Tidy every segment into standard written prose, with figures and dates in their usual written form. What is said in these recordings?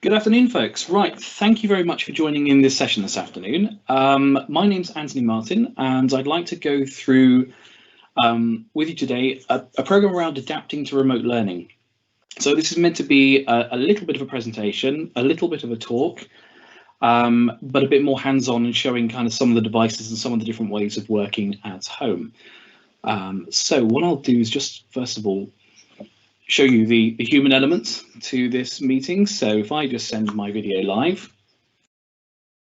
Good afternoon, folks. Right, thank you very much for joining in this session this afternoon. My name's Anthony Martin, and I'd like to go through with you today a program around adapting to remote learning. So this is meant to be a little bit of a presentation, a little bit of a talk, but a bit more hands-on and showing kind of some of the devices and some of the different ways of working at home. So what I'll do is just, first of all, show you the human element to this meeting. So if I just send my video live,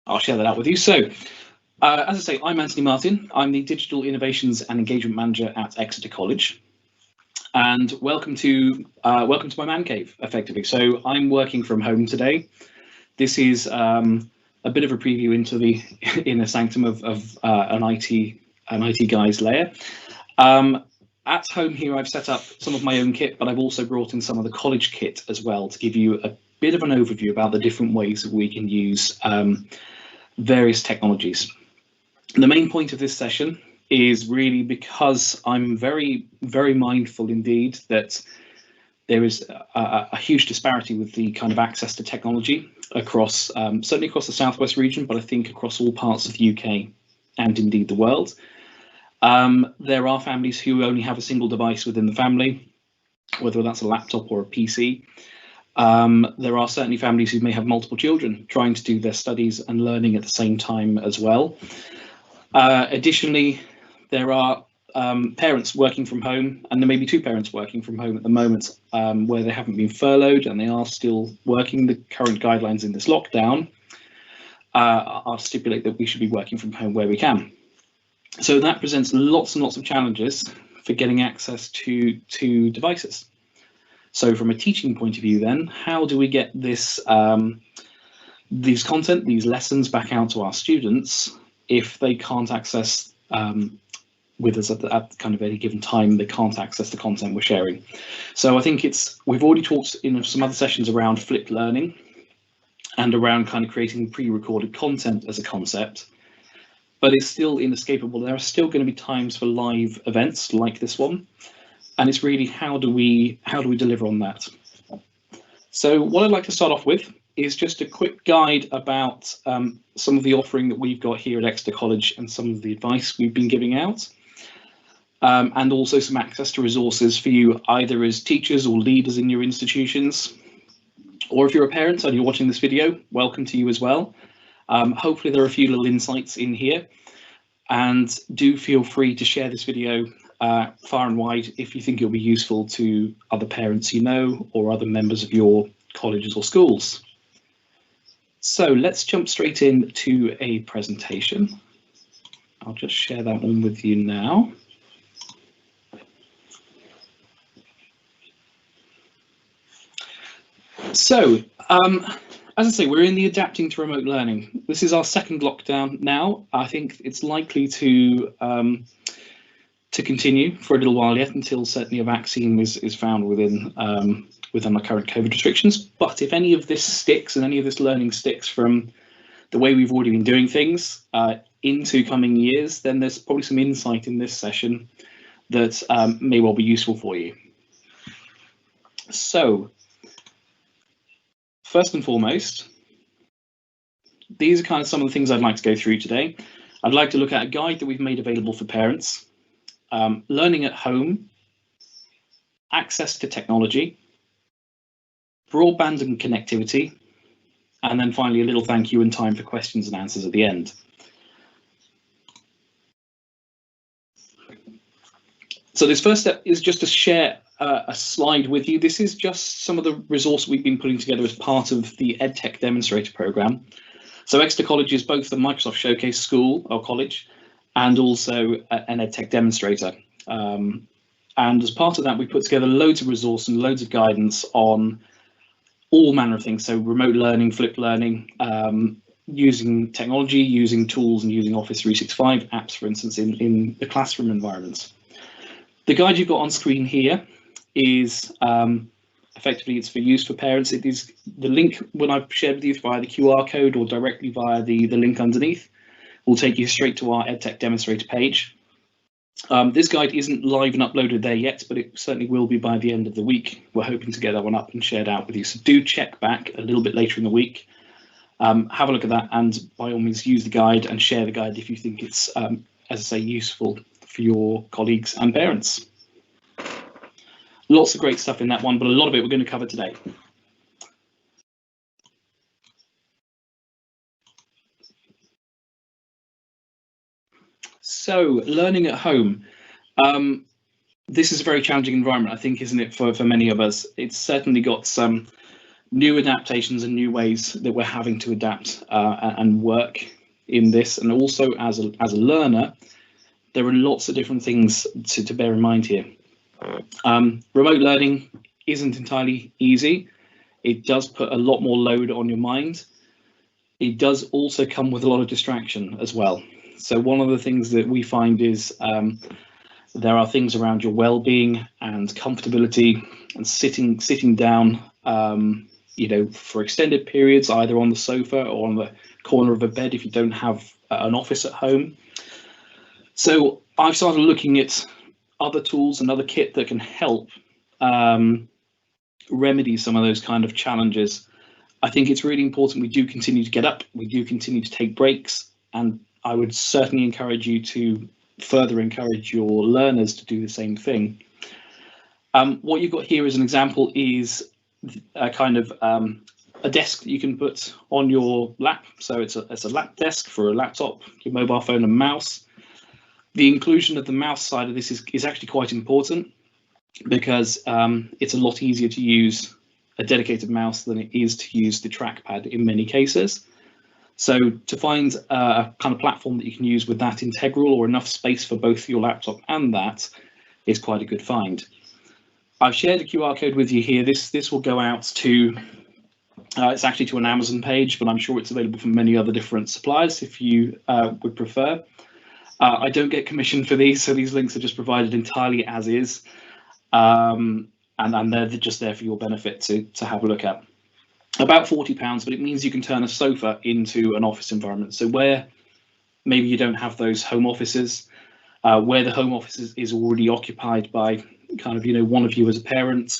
I'll share that out with you. So as I say, I'm Anthony Martin. I'm the Digital Innovations and Engagement Manager at Exeter College. And welcome to my man cave, effectively. So I'm working from home today. This is a bit of a preview into the inner sanctum of an IT guy's lair. At home here, I've set up some of my own kit, but I've also brought in some of the college kit as well to give you a bit of an overview about the different ways that we can use various technologies. The main point of this session is really because I'm very, very mindful indeed that there is a huge disparity with the kind of access to technology across, certainly across the Southwest region, but I think across all parts of the UK and indeed the world. There are families who only have a single device within the family, whether that's a laptop or a PC. There are certainly families who may have multiple children trying to do their studies and learning at the same time as well. Additionally, there are parents working from home, and there may be two parents working from home at the moment where they haven't been furloughed and they are still working. The current guidelines in this lockdown are stipulate that we should be working from home where we can. So that presents lots and lots of challenges for getting access to devices. So from a teaching point of view then, how do we get this these content, these lessons back out to our students if they can't access with us at kind of any given time, they can't access the content we're sharing. So I think we've already talked in some other sessions around flipped learning and around kind of creating pre-recorded content as a concept. But it's still inescapable. There are still going to be times for live events like this one, and it's really how do we deliver on that? So what I'd like to start off with is just a quick guide about some of the offering that we've got here at Exeter College and some of the advice we've been giving out, and also some access to resources for you either as teachers or leaders in your institutions, or if you're a parent and you're watching this video, welcome to you as well. Hopefully there are a few little insights in here, and do feel free to share this video far and wide if you think it'll be useful to other parents you know or other members of your colleges or schools. So let's jump straight into a presentation. I'll just share that one with you now. So, as I say, we're in the adapting to remote learning. This is our second lockdown now. I think it's likely to continue for a little while yet until certainly a vaccine is found within our current COVID restrictions. But if any of this sticks and any of this learning sticks from the way we've already been doing things into coming years, then there's probably some insight in this session that may well be useful for you. So, first and foremost, these are kind of some of the things I'd like to go through today. I'd like to look at a guide that we've made available for parents, learning at home, access to technology, broadband and connectivity, and then finally a little thank you and time for questions and answers at the end. So this first step is just to share a slide with you. This is just some of the resource we've been putting together as part of the EdTech Demonstrator Programme. So Exeter College is both the Microsoft Showcase School or college and also an EdTech Demonstrator. And as part of that, we put together loads of resource and loads of guidance on all manner of things. So remote learning, flipped learning, using technology, using tools and using Office 365 apps, for instance, in the classroom environments. The guide you've got on screen here is effectively it's for use for parents. It is the link when I've shared with you via the QR code or directly via the link underneath will take you straight to our EdTech Demonstrator page. This guide isn't live and uploaded there yet, but it certainly will be by the end of the week. We're hoping to get that one up and shared out with you. So do check back a little bit later in the week. Have a look at that, and by all means use the guide and share the guide if you think it's, as I say, useful for your colleagues and parents. Lots of great stuff in that one, but a lot of it we're going to cover today. So, learning at home. This is a very challenging environment, I think, isn't it, for many of us? It's certainly got some new adaptations and new ways that we're having to adapt and work in this. And also as a learner, there are lots of different things to bear in mind here. Remote learning isn't entirely easy. It does put a lot more load on your mind. It does also come with a lot of distraction as well. So one of the things that we find is there are things around your well-being and comfortability and sitting down, for extended periods, either on the sofa or on the corner of a bed if you don't have an office at home. So I've started looking at other tools and other kit that can help remedy some of those kind of challenges. I think it's really important we do continue to get up, we do continue to take breaks, and I would certainly encourage you to further encourage your learners to do the same thing. What you've got here as an example is a kind of a desk that you can put on your lap. So it's a lap desk for a laptop, your mobile phone and mouse. The inclusion of the mouse side of this is actually quite important because it's a lot easier to use a dedicated mouse than it is to use the trackpad in many cases. So to find a kind of platform that you can use with that integral or enough space for both your laptop and that is quite a good find. I've shared a QR code with you here. This will go out to, it's actually to an Amazon page, but I'm sure it's available from many other different suppliers if you would prefer. I don't get commission for these, so these links are just provided entirely as is, and they're just there for your benefit to have a look at. About £40, but it means you can turn a sofa into an office environment. So where maybe you don't have those home offices, where the home office is already occupied by kind of, one of you as a parent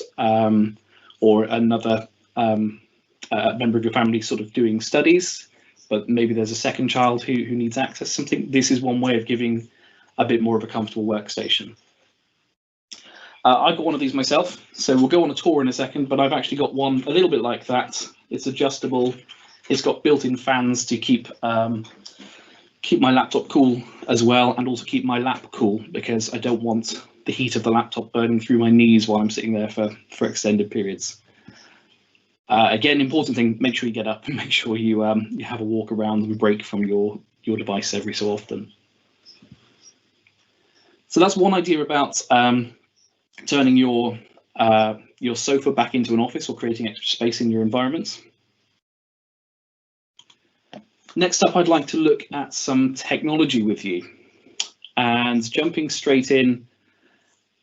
or another member of your family sort of doing studies, but maybe there's a second child who needs access to something. This is one way of giving a bit more of a comfortable workstation. I've got one of these myself, so we'll go on a tour in a second, but I've actually got one a little bit like that. It's adjustable. It's got built-in fans to keep my laptop cool as well, and also keep my lap cool because I don't want the heat of the laptop burning through my knees while I'm sitting there for extended periods. Again, important thing, make sure you get up and make sure you have a walk around and break from your device every so often. So that's one idea about turning your sofa back into an office or creating extra space in your environments. Next up, I'd like to look at some technology with you, and jumping straight in.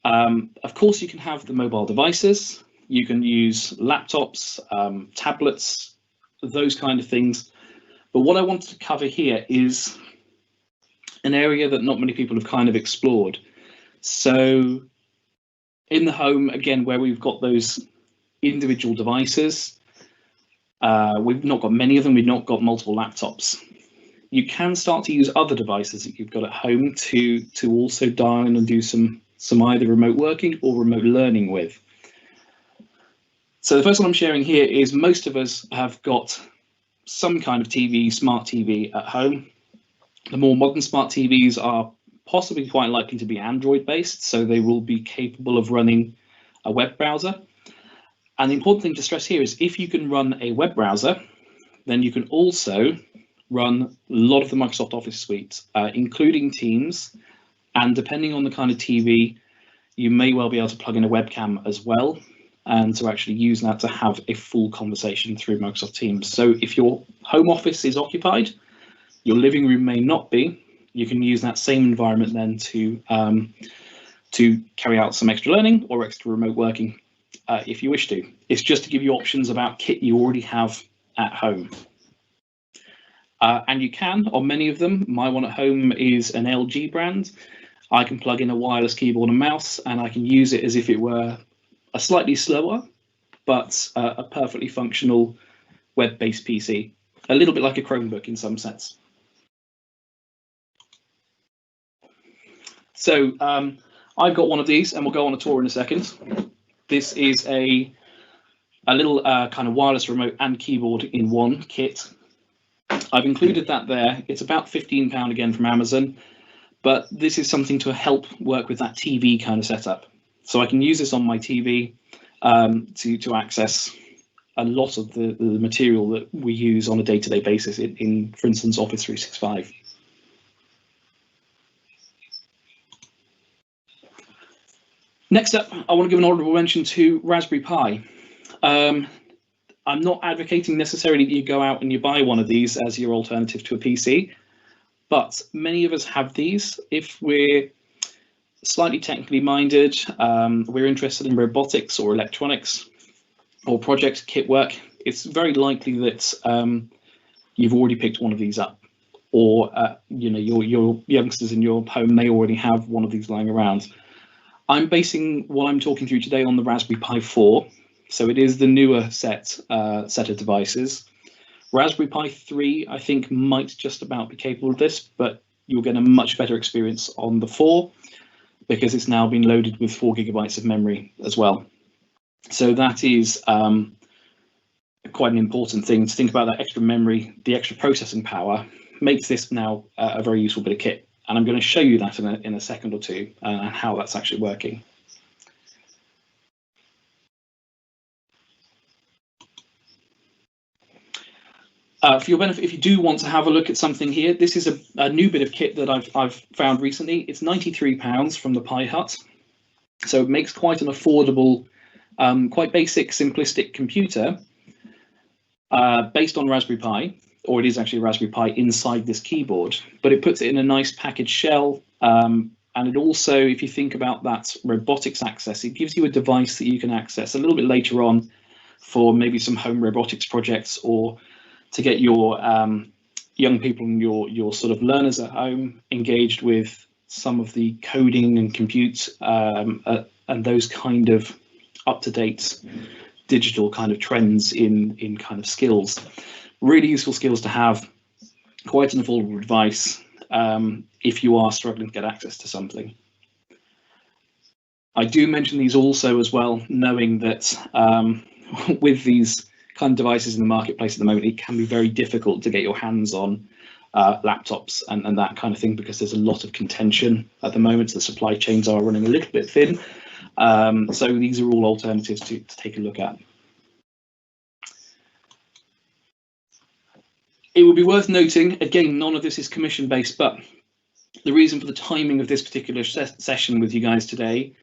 Of course, you can have the mobile devices. You can use laptops, tablets, those kind of things. But what I wanted to cover here is an area that not many people have kind of explored. So in the home, again, where we've got those individual devices, we've not got many of them, we've not got multiple laptops. You can start to use other devices that you've got at home to also dial in and do some either remote working or remote learning with. So the first one I'm sharing here is most of us have got some kind of TV, smart TV at home. The more modern smart TVs are possibly quite likely to be Android based, so they will be capable of running a web browser. And the important thing to stress here is if you can run a web browser, then you can also run a lot of the Microsoft Office suite, including Teams. And depending on the kind of TV, you may well be able to plug in a webcam as well, and to actually use that to have a full conversation through Microsoft Teams. So if your home office is occupied, your living room may not be, you can use that same environment then to carry out some extra learning or extra remote working if you wish to. It's just to give you options about kit you already have at home. And you can, on many of them, my one at home is an LG brand. I can plug in a wireless keyboard and mouse, and I can use it as if it were a slightly slower, but a perfectly functional web-based PC, a little bit like a Chromebook in some sense. So I've got one of these, and we'll go on a tour in a second. This is a little kind of wireless remote and keyboard in one kit. I've included that there. It's about £15 again from Amazon, but this is something to help work with that TV kind of setup. So I can use this on my TV to access a lot of the material that we use on a day-to-day basis in, for instance, Office 365. Next up, I want to give an honourable mention to Raspberry Pi. I'm not advocating necessarily that you go out and you buy one of these as your alternative to a PC, but many of us have these. If we're slightly technically minded, we're interested in robotics or electronics or project kit work, it's very likely that you've already picked one of these up, or your youngsters in your home may already have one of these lying around. I'm basing what I'm talking through today on the Raspberry Pi 4, so it is the newer set of devices. Raspberry Pi 3, I think, might just about be capable of this, but you'll get a much better experience on the 4 because it's now been loaded with 4 GB of memory as well. So that is quite an important thing to think about. That extra memory, the extra processing power, makes this now a very useful bit of kit. And I'm going to show you that in a second or two and how that's actually working. For your benefit, if you do want to have a look at something here, this is a new bit of kit that I've found recently. It's £93 from the Pi Hut. So it makes quite an affordable, quite basic, simplistic computer based on Raspberry Pi, or it is actually a Raspberry Pi inside this keyboard, but it puts it in a nice packaged shell. And it also, if you think about that robotics access, it gives you a device that you can access a little bit later on for maybe some home robotics projects, or to get your young people and your sort of learners at home engaged with some of the coding and compute and those kind of up-to-date digital kind of trends in kind of skills. Really useful skills to have, quite an affordable device if you are struggling to get access to something. I do mention these also as well, knowing that with these kind of devices in the marketplace at the moment, it can be very difficult to get your hands on laptops and that kind of thing, because there's a lot of contention at the moment. The supply chains are running a little bit thin. So these are all alternatives to take a look at. It would be worth noting, again, none of this is commission based, but the reason for the timing of this particular session with you guys today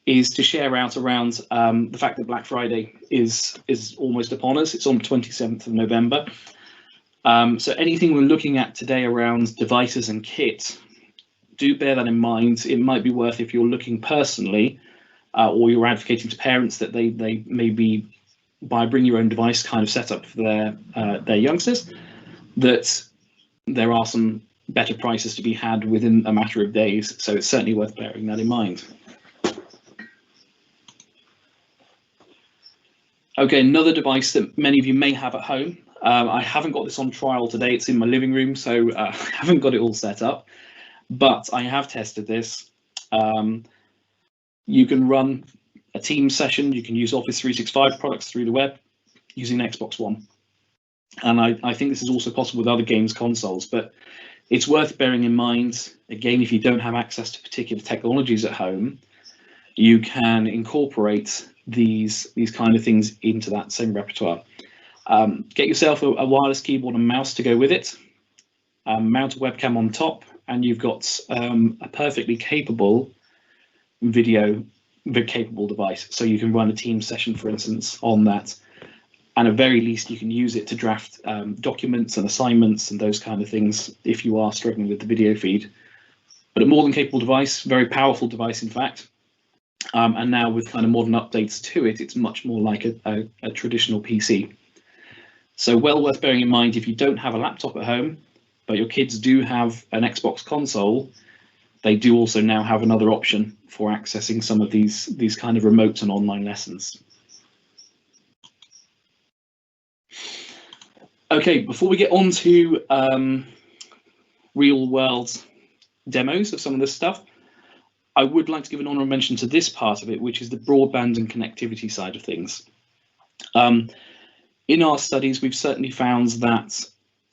is to share out around the fact that Black Friday is almost upon us. It's on the 27th of November. So anything we're looking at today around devices and kit, do bear that in mind. It might be worth, if you're looking personally or you're advocating to parents, that they maybe buy bring your own device kind of setup for their youngsters, that there are some better prices to be had within a matter of days. So it's certainly worth bearing that in mind. Okay, another device that many of you may have at home. I haven't got this on trial today. It's in my living room, so I haven't got it all set up, but I have tested this. You can run a Teams session. You can use Office 365 products through the web using Xbox One. And I think this is also possible with other games consoles, but it's worth bearing in mind, again, if you don't have access to particular technologies at home, you can incorporate these kind of things into that same repertoire. Get yourself a wireless keyboard and mouse to go with it, mount a webcam on top, and you've got a perfectly capable capable device. So you can run a Teams session, for instance, on that. And at very least, you can use it to draft documents and assignments and those kind of things if you are struggling with the video feed. But a more than capable device, very powerful device, in fact. And now with kind of modern updates to it, it's much more like a traditional PC. So well worth bearing in mind, if you don't have a laptop at home, but your kids do have an Xbox console, they do also now have another option for accessing some of these kind of remote and online lessons. Okay, before we get on to real world demos of some of this stuff, I would like to give an honourable mention to this part of it, which is the broadband and connectivity side of things. In our studies, we've certainly found that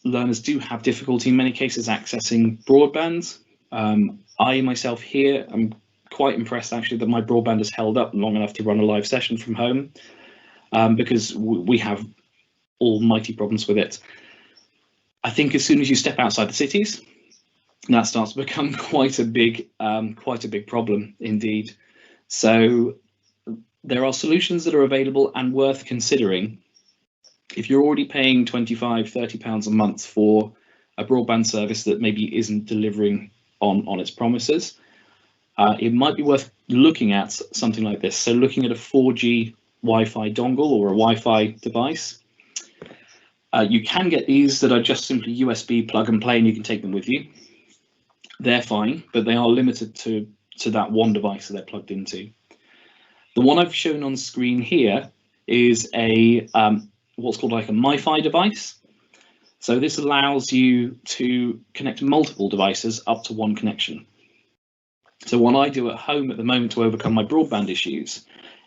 learners do have difficulty in many cases accessing broadband. I myself here am quite impressed actually that my broadband has held up long enough to run a live session from home, because we have almighty problems with it. I think as soon as you step outside the cities, that starts to become quite a big problem indeed. So there are solutions that are available and worth considering. If you're already paying £25–30 a month for a broadband service that maybe isn't delivering on its promises, it might be worth looking at something like this. So looking at a 4G Wi-Fi dongle or a Wi-Fi device. You can get these that are just simply USB plug and play, and you can take them with you. They're fine, but they are limited to that one device that they're plugged into. The one I've shown on screen here is a what's called like a MiFi device. So this allows you to connect multiple devices up to one connection. So what I do at home at the moment to overcome my broadband issues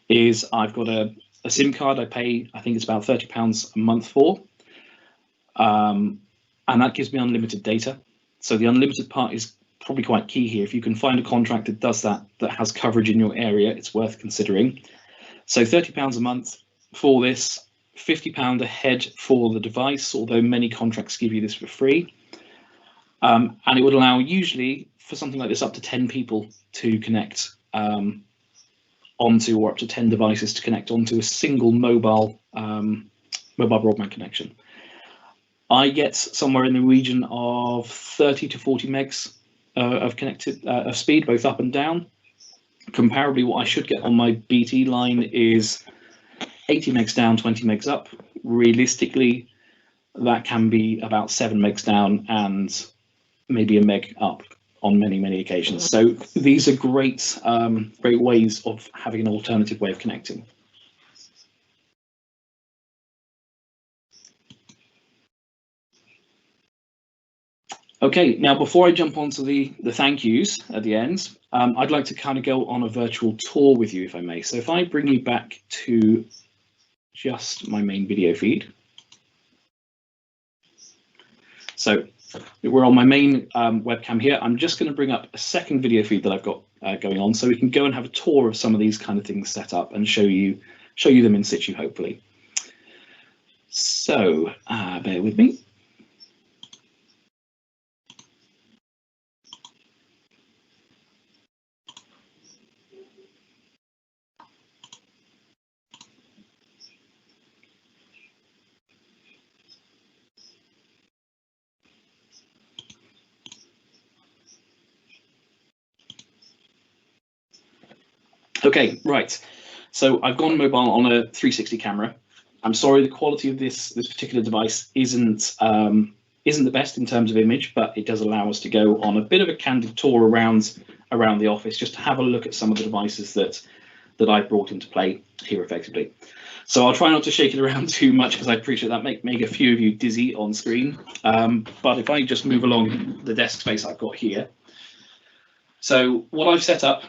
is I've got a SIM card I pay, I think it's about £30 a month for. And that gives me unlimited data. So the unlimited part is probably quite key here. If you can find a contract that does that has coverage in your area, it's worth considering. So £30 a month for this, £50 a head for the device, although many contracts give you this for free. And it would allow usually for something like this up to 10 people to connect onto, or up to 10 devices to connect onto a single mobile broadband connection. I get somewhere in the region of 30 to 40 megs of speed, both up and down. Comparably, what I should get on my BT line is 80 megs down, 20 megs up. Realistically, that can be about 7 megs down and maybe a meg up on many occasions. So these are great ways of having an alternative way of connecting. Okay, now before I jump onto the thank yous at the end, I'd like to kind of go on a virtual tour with you, if I may. So if I bring you back to just my main video feed. So we're on my main webcam here. I'm just going to bring up a second video feed that I've got going on, so we can go and have a tour of some of these kind of things set up and show you them in situ, hopefully. So bear with me. Okay, right. So I've gone mobile on a 360 camera. I'm sorry, the quality of this particular device isn't the best in terms of image, but it does allow us to go on a bit of a candid tour around the office, just to have a look at some of the devices that I brought into play here effectively. So I'll try not to shake it around too much, because I appreciate that make a few of you dizzy on screen. But if I just move along the desk space I've got here. So what I've set up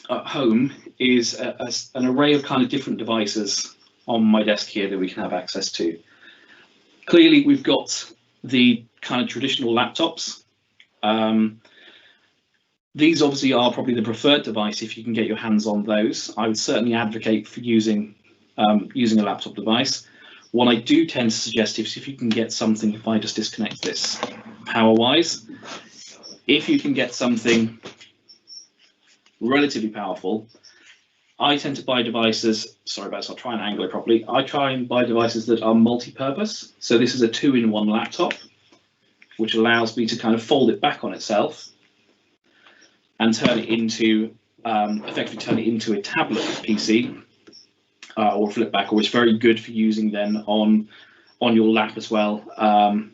at home is an array of kind of different devices on my desk here that we can have access to. Clearly, we've got the kind of traditional laptops. These obviously are probably the preferred device if you can get your hands on those. I would certainly advocate for using a laptop device. What I do tend to suggest is if you can get something, if I just disconnect this power-wise, if you can get something relatively powerful, I tend to buy devices, sorry about this, I'll try and angle it properly. I try and buy devices that are multi-purpose. So this is a 2-in-1 laptop, which allows me to kind of fold it back on itself and turn it into, effectively turn it into a tablet PC or flip back, or it's very good for using then on on your lap as well.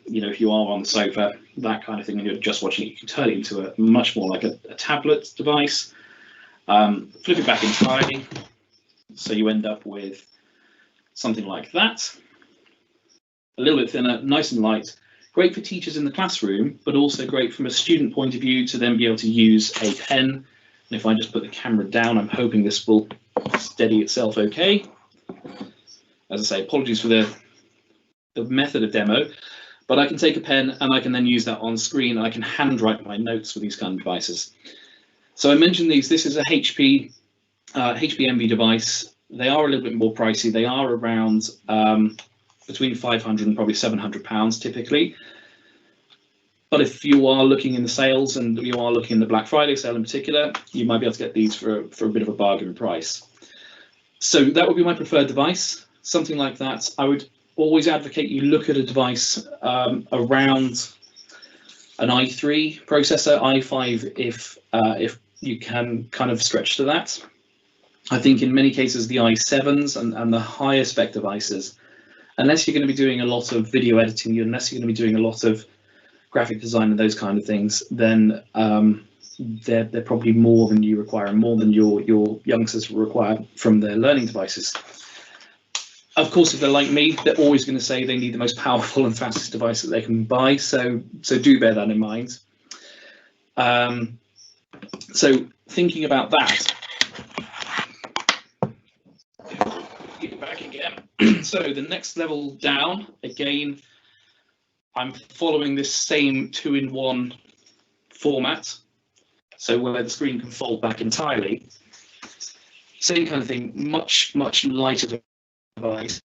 You know, if you are on the sofa, that kind of thing, and you're just watching it, you can turn it into a much more like a tablet device. Flip it back entirely, so you end up with something like that. A little bit thinner, nice and light. Great for teachers in the classroom, but also great from a student point of view to then be able to use a pen. And if I just put the camera down, I'm hoping this will steady itself okay. As I say, apologies for the method of demo, but I can take a pen and I can then use that on screen. I can handwrite my notes with these kind of devices. So I mentioned these. This is a HP Envy device. They are a little bit more pricey. They are around between 500 and probably 700 pounds typically. But if you are looking in the sales and you are looking in the Black Friday sale in particular, you might be able to get these for a bit of a bargain price. So that would be my preferred device. Something like that. I would always advocate you look at a device around an i3 processor, i5 if you can kind of stretch to that. I think in many cases the i7s and the higher spec devices, unless you're going to be doing a lot of video editing, unless you're going to be doing a lot of graphic design and those kind of things, then they're probably more than you require and more than your youngsters require from their learning devices. Of course, if they're like me, they're always going to say they need the most powerful and fastest device that they can buy. So do bear that in mind. So thinking about that, get back again. So the next level down, again, I'm following this same 2-in-1 format. So where the screen can fold back entirely. Same kind of thing, much lighter device.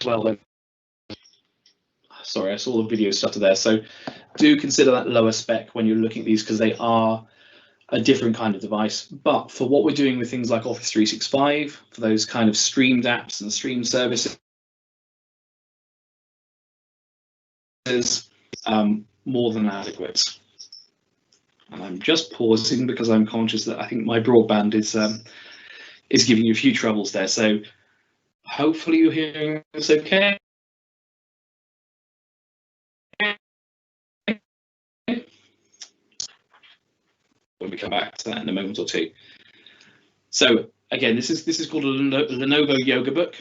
Well, sorry, I saw the video stutter there. So do consider that lower spec when you're looking at these, because they are a different kind of device. But for what we're doing with things like Office 365, for those kind of streamed apps and stream services, more than adequate. And I'm just pausing because I'm conscious that I think my broadband is giving you a few troubles there. So hopefully you're hearing this okay. When we come back to that in a moment or two. So again, this is called a Lenovo YogaBook.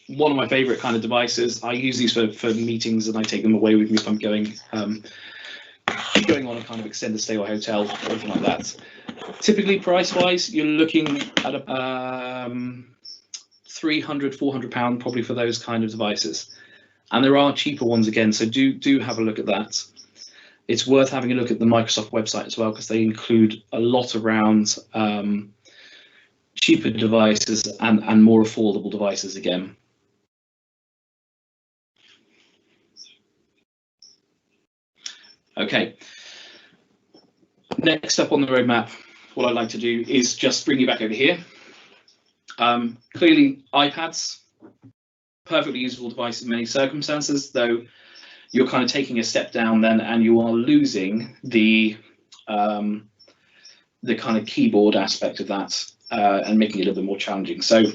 One of my favorite kind of devices. I use these for meetings, and I take them away with me if I'm going on a kind of extended stay or hotel or anything like that. Typically, price-wise, you're looking at a 300, 400 pound probably for those kind of devices. And there are cheaper ones again, so do have a look at that. It's worth having a look at the Microsoft website as well, because they include a lot around cheaper devices and more affordable devices again. Okay, next up on the roadmap, what I'd like to do is just bring you back over here. Clearly, iPads, perfectly useful device in many circumstances, though you're kind of taking a step down then, and you are losing the kind of keyboard aspect of that and making it a little bit more challenging. So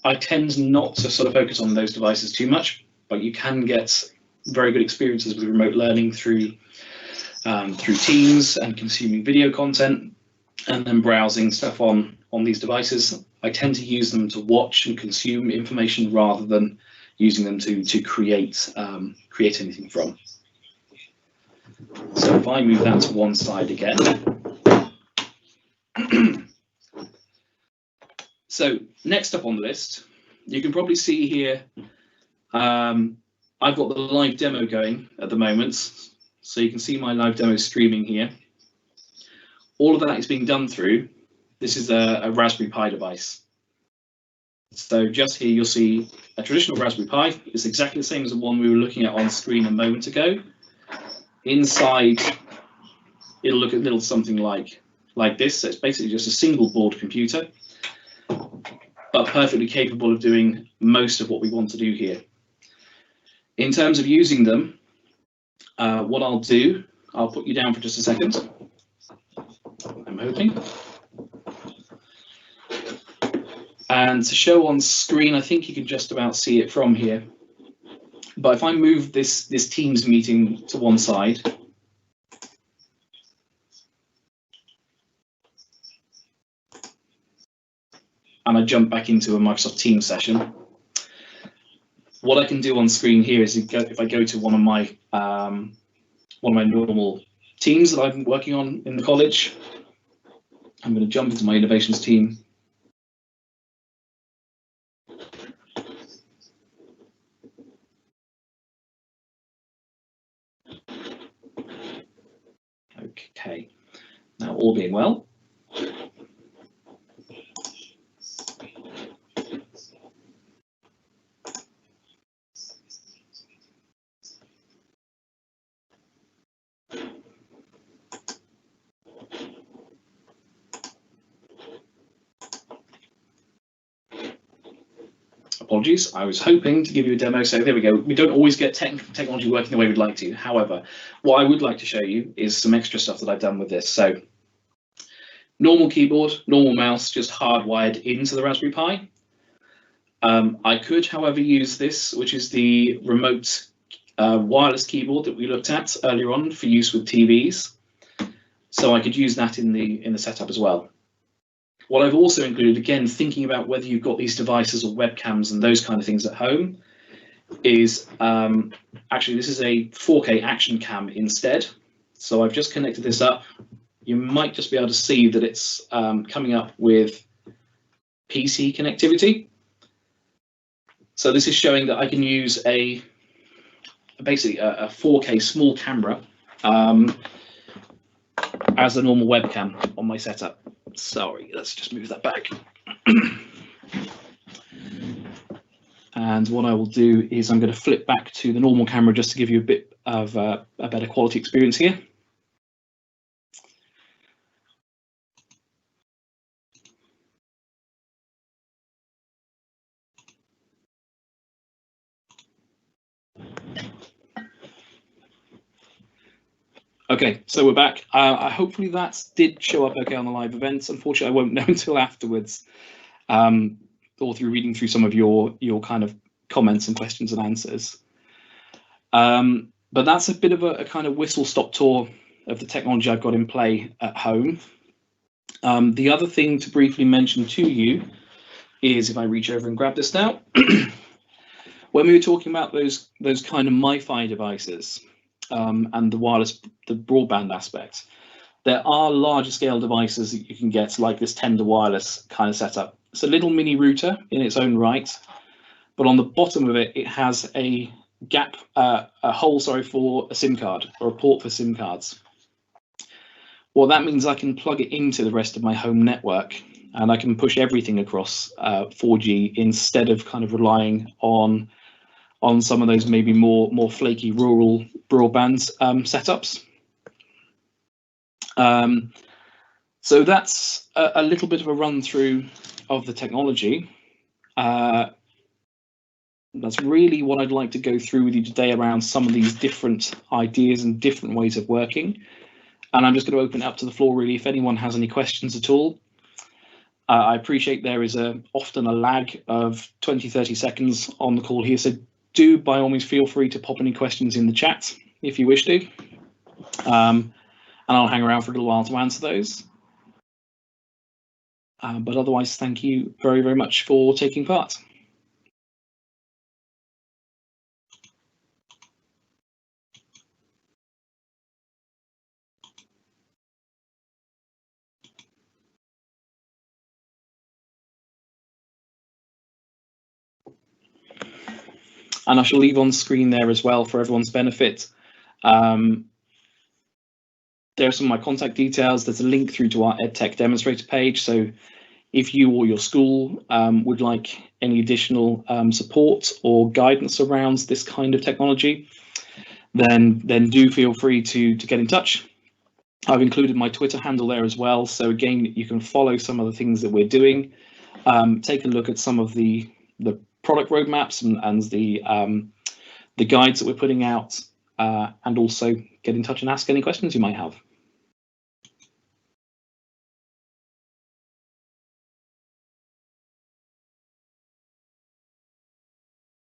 I tend not to sort of focus on those devices too much, but you can get very good experiences with remote learning through Teams and consuming video content, and then browsing stuff on these devices. I tend to use them to watch and consume information rather than using them to create anything from. So if I move that to one side again. So next up on the list, you can probably see here, I've got the live demo going at the moment. So you can see my live demo streaming here. All of that is being done through, this is a Raspberry Pi device. So just here you'll see a traditional Raspberry Pi. It's exactly the same as the one we were looking at on screen a moment ago. Inside, it'll look a little something like this. So it's basically just a single board computer, but perfectly capable of doing most of what we want to do here. In terms of using them, what I'll do, I'll put you down for just a second. I'm hoping. And to show on screen, I think you can just about see it from here. But if I move this Teams meeting to one side, and I jump back into a Microsoft Teams session, what I can do on screen here is if I go to one of my normal teams that I've been working on in the college, I'm going to jump into my innovations team. Okay, now all being well. Apologies, I was hoping to give you a demo, so there we go. We don't always get technology working the way we'd like to. However, what I would like to show you is some extra stuff that I've done with this. So, normal keyboard, normal mouse, just hardwired into the Raspberry Pi. I could, however, use this, which is the remote wireless keyboard that we looked at earlier on for use with TVs. So I could use that in the setup as well. What I've also included, again, thinking about whether you've got these devices or webcams and those kind of things at home, is actually this is a 4K action cam instead. So I've just connected this up. You might just be able to see that it's coming up with PC connectivity. So this is showing that I can use basically a 4K small camera as a normal webcam on my setup. Sorry, let's just move that back. And what I will do is I'm going to flip back to the normal camera just to give you a bit of a better quality experience here. Okay, so we're back. Hopefully that did show up okay on the live events. Unfortunately, I won't know until afterwards, or through reading through some of your kind of comments and questions and answers. But that's a bit of a kind of whistle-stop tour of the technology I've got in play at home. The other thing to briefly mention to you is, if I reach over and grab this now, when we were talking about those kind of MiFi devices, and the broadband aspect, there are larger scale devices that you can get, like this Tender Wireless kind of setup. It's a little mini router in its own right, but on the bottom of it, it has a hole for a SIM card, or a port for SIM cards. Well, that means I can plug it into the rest of my home network, and I can push everything across 4G instead of kind of relying on some of those maybe more flaky rural broadband setups. So that's a little bit of a run through of the technology. That's really what I'd like to go through with you today around some of these different ideas and different ways of working. And I'm just going to open it up to the floor, really, if anyone has any questions at all. I appreciate there is often a lag of 20-30 seconds on the call here, so do by all means feel free to pop any questions in the chat if you wish to, and I'll hang around for a little while to answer those. But otherwise, thank you very, very much for taking part. And I shall leave on screen there as well for everyone's benefit. There are some of my contact details. There's a link through to our EdTech demonstrator page. So if you or your school would like any additional support or guidance around this kind of technology, then do feel free to get in touch. I've included my Twitter handle there as well. So again, you can follow some of the things that we're doing. Take a look at some of the product roadmaps and the guides that we're putting out, and also get in touch and ask any questions you might have.